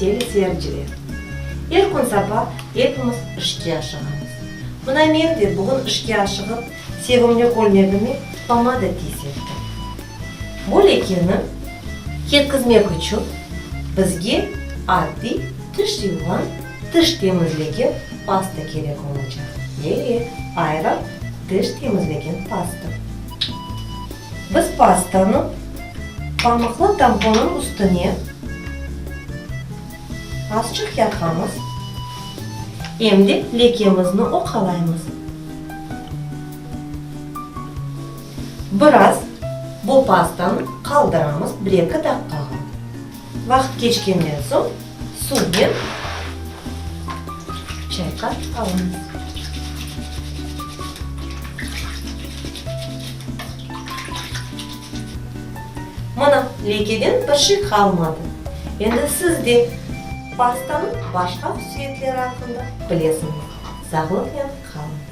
телесерджілер. Күн сапа епіміз ішке ашығамыз. Мұна мен де бүгін ішке ашығып, сегімне көлмегіме помада тесетті. Бұл екені кеткізмек үшін бізге адди тіш юған, тіш темізлеген паста керек olacak. Айрап тіш темізлеген паста. Біз пастаны памықлы тампонның үстіне азчық яқамыз. Емде лекемізді оқалаймыз. Біраз бұл пастаны қалдырамыз 1-2 даққаға. Вақыт кешкеннен соң сумен чайқап аламыз. Мұны лекеден бір шек қалмады. Енді сізде пастаның башқа түсетлері ақында білесіңіз. Сағлықпен қалыңыз.